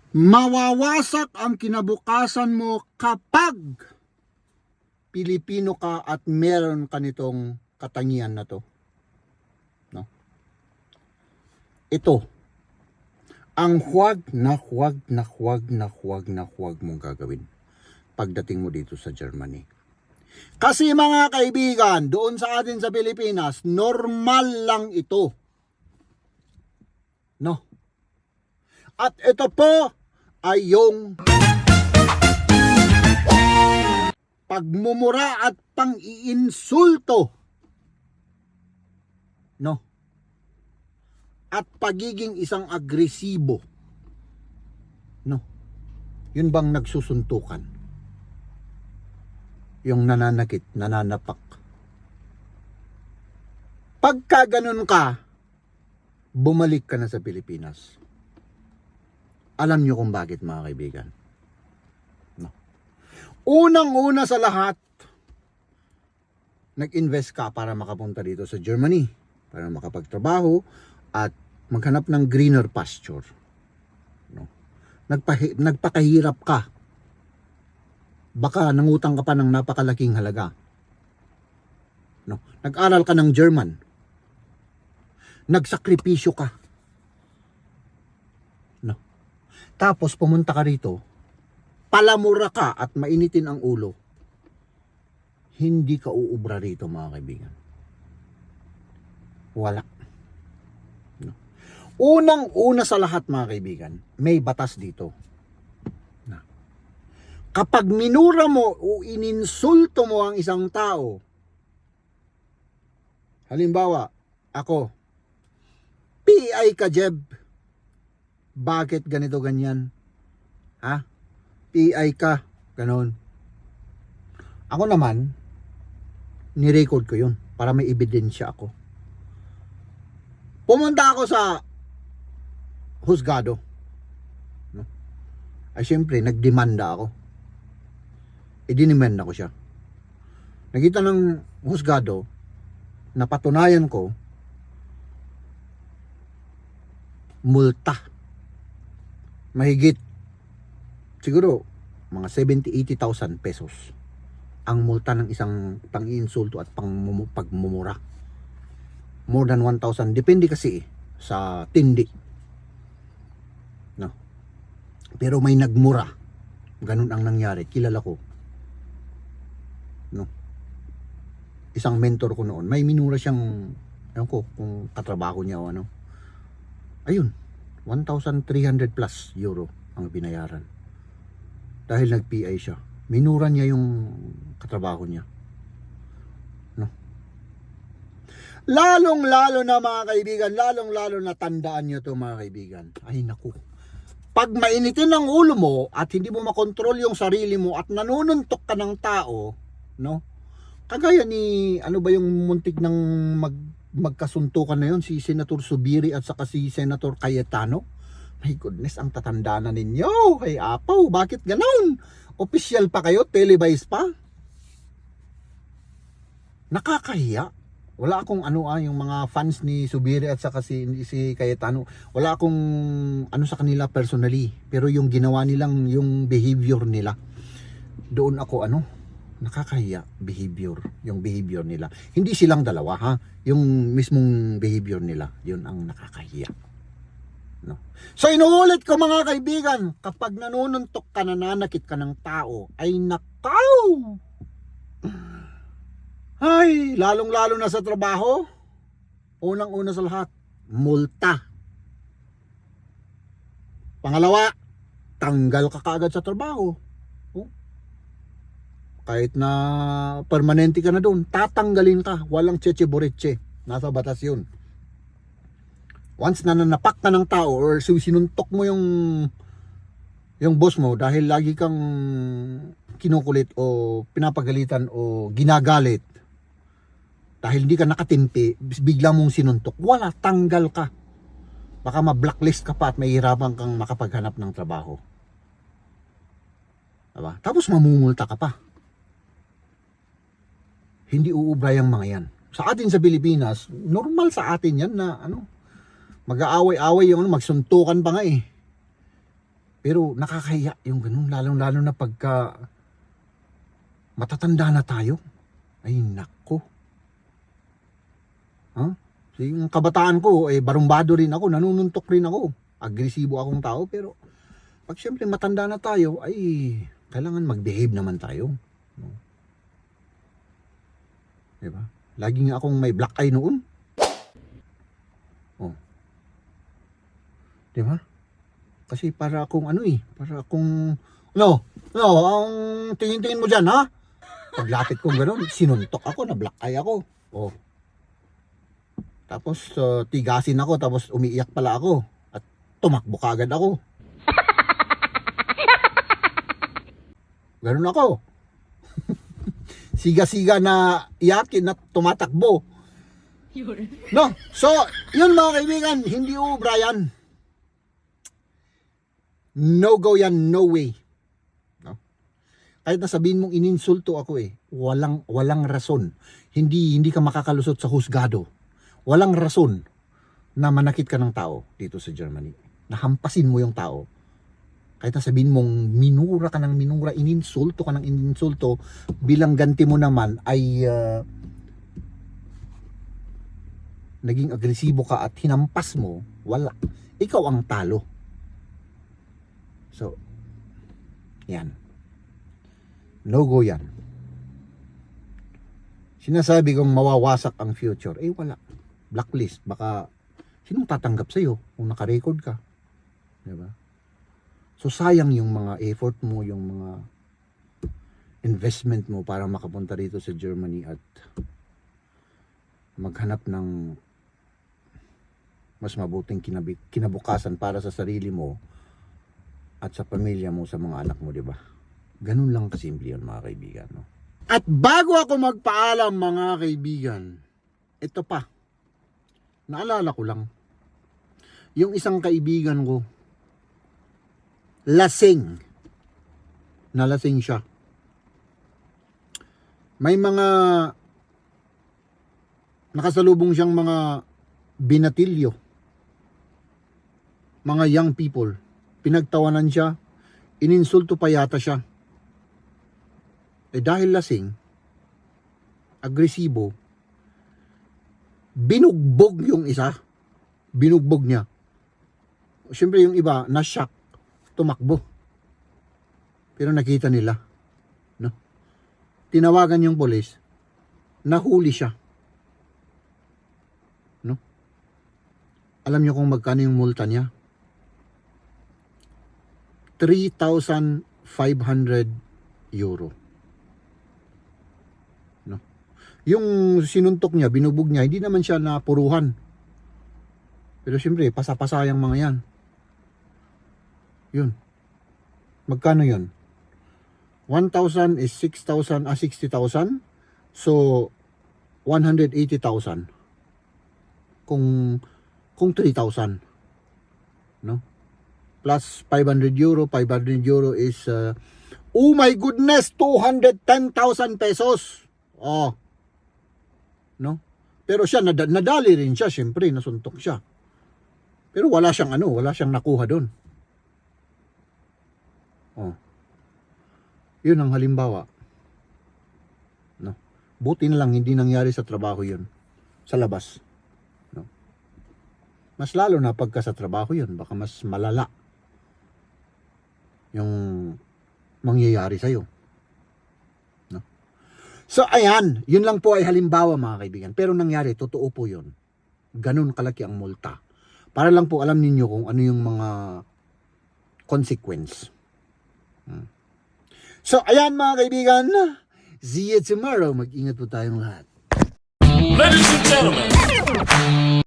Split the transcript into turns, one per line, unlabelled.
Mawawasak ang kinabukasan mo kapag Pilipino ka at meron ka nitong katangian na to. No? Ito ang huwag mong gagawin pagdating mo dito sa Germany. Kasi mga kaibigan, doon sa atin sa Pilipinas, normal lang ito. No? At ito po ay yung pagmumura at pang-iinsulto. No? At pagiging isang agresibo. No? Yun bang nagsusuntukan? Yung nananakit, nananapak. Pagka ganun ka, bumalik ka na sa Pilipinas. Alam nyo kung bakit, mga kaibigan. No. Unang-una sa lahat, nag-invest ka para makapunta dito sa Germany, para makapagtrabaho at maghanap ng greener pasture. No. Nagpakahirap ka. Baka nangutang ka pa ng napakalaking halaga. No. Nag-aral ka ng German. Nagsakripisyo ka. No. Tapos pumunta ka rito, palamura ka at mainitin ang ulo. Hindi ka uubra rito, mga kaibigan. Wala. No. Unang-una sa lahat, mga kaibigan, may batas dito. No. Kapag minura mo o ininsulto mo ang isang tao, halimbawa, ako, PI ka, Jeb. Bakit ganito ganyan? Ha? PI ka. Ganon. Ako naman, nirecord ko yun para may ebidensya ako. Pumunta ako sa husgado. No? Ay syempre, nagdemanda ako. Idinimanda ko siya. Nakita ng husgado, napatunayan ko, multa. Mahigit siguro mga 70-80,000 pesos ang multa ng isang pang-iinsulto at pagmumura. More than 1,000. Depende kasi sa tindi. No. Pero may nagmura. Ganun ang nangyari. Kilala ko. No. Isang mentor ko noon. May minura siyang, ewan ko kung katrabaho niya o ano. Ayun. 1,300 plus euro ang binayaran. Dahil nag-PI siya. Minura niya yung katrabaho niya. No? Lalong-lalo na, mga kaibigan, lalong-lalo na tandaan niyo to, mga kaibigan. Ay naku. Pag mainitin ang ulo mo at hindi mo makontrol yung sarili mo at nanununtok ka ng tao, no? Kagaya ni, ano ba yung muntik ng magkasuntukan na yun, si Senator Zubiri at saka si Senator Cayetano. My goodness, ang tatanda na ninyo. Hey, apaw, bakit ganon? Official pa kayo, televised pa. Nakakahiya. Wala akong yung mga fans ni Zubiri at saka si Cayetano. Wala akong ano sa kanila personally. Pero yung ginawa nilang, yung behavior nila, doon ako nakakahiya behavior, yung behavior nila. Hindi silang dalawa, ha? Yung mismong behavior nila, yun ang nakakahiya. No? So inuulit ko, mga kaibigan, kapag nanununtok ka, nananakit ka ng tao, ay nakaw! Ay, lalong-lalo na sa trabaho, unang-una sa lahat, multa. Pangalawa, tanggal ka kaagad sa trabaho. Kahit na permanente ka na doon, tatanggalin ka. Walang cheche-boreche. Nasa batas yun. Once na nanapak ka ng tao or sinuntok mo yung boss mo dahil lagi kang kinukulit o pinapagalitan o ginagalit dahil hindi ka nakatimpi, bigla mong sinuntok, wala, tanggal ka. Baka ma-blacklist ka pa at mahihirapan kang makapaghanap ng trabaho. Diba? Tapos mamumulta ka pa. Hindi uubra yung mga yan. Sa atin sa Pilipinas, normal sa atin yan na mag-aaway-aaway yung magsuntukan pa nga eh. Pero nakakahiya yung ganun, lalong-lalo na pagka matatanda na tayo. Ay, nako. Huh? So, yung kabataan ko, barumbado rin ako, nanununtok rin ako. Agresibo akong tao, pero pag siyempre matanda na tayo, ay kailangan mag-behave naman tayo. No? Diba? Lagi nga akong may black eye noon. Oh. Diba? Kasi para akong ang tingin-tingin mo dyan, ha? Paglapit ko gano'n, sinuntok ako, na black eye ako. Oh. Tapos tigasin ako, tapos umiiyak pala ako. At tumakbo kaagad ako. Ganun ako. Siga-siga na iyakin at tumatakbo. No? So, yun mga kaibigan, hindi Brian. No go yan, no way. No? Kahit na sabihin mong ininsulto ako walang rason. Hindi ka makakalusot sa husgado. Walang rason na manakit ka ng tao dito sa Germany. Nahampasin mo yung tao. Kahit na sabihin mong minura ka ng minura, ininsulto ka ng ininsulto, bilang ganti mo naman ay naging agresibo ka at hinampas mo, wala. Ikaw ang talo. So, yan. No go yan. Sinasabi kong mawawasak ang future. Wala. Blacklist. Baka, sinong tatanggap sa'yo kung nakarecord ka? Diba? So, sayang yung mga effort mo, yung mga investment mo para makapunta rito sa Germany at maghanap ng mas mabuting kinabukasan para sa sarili mo at sa pamilya mo, sa mga anak mo, di ba? Ganun lang kasimple yun, mga kaibigan. No? At bago ako magpaalam, mga kaibigan, ito pa, naalala ko lang, yung isang kaibigan ko, lasing. Nalasing siya. May mga nakasalubong siyang mga binatilyo. Mga young people. Pinagtawanan siya. Ininsulto pa yata siya. Dahil lasing, agresibo, binugbog yung isa. Binugbog niya. Siyempre yung iba, na-shock. Tumakbo. Pero nakita nila. No? Tinawagan yung polis. Nahuli siya. No? Alam niyo kung magkano yung multa niya? 3,500 euro. No? Yung sinuntok niya, binubog niya, hindi naman siya napuruhan. Pero siyempre, pasapasa yung mga yan. Yun. Magkano yun? 1,000 is 6,000, 60,000. So, 180,000. Kung 3,000. No? Plus 500 euro. 500 euro is, oh my goodness, 210,000 pesos. Oh. No? Pero siya, nadali rin siya, syempre, nasuntok siya. Pero wala siyang nakuha doon. Oh. Yun ang halimbawa. No. Buti na lang hindi nangyari sa trabaho yun. Sa labas. No. Mas lalo na pagka sa trabaho yun, baka mas malala yung mangyayari sa'yo. No. So ayan, yun lang po ay halimbawa, mga kaibigan. Pero nangyari, totoo po yun. Ganun kalaki ang multa. Para lang po alam ninyo kung ano yung mga consequence. So, ayan mga kaibigan. See you tomorrow. Mag-ingat po tayong lahat.
Ladies and gentlemen,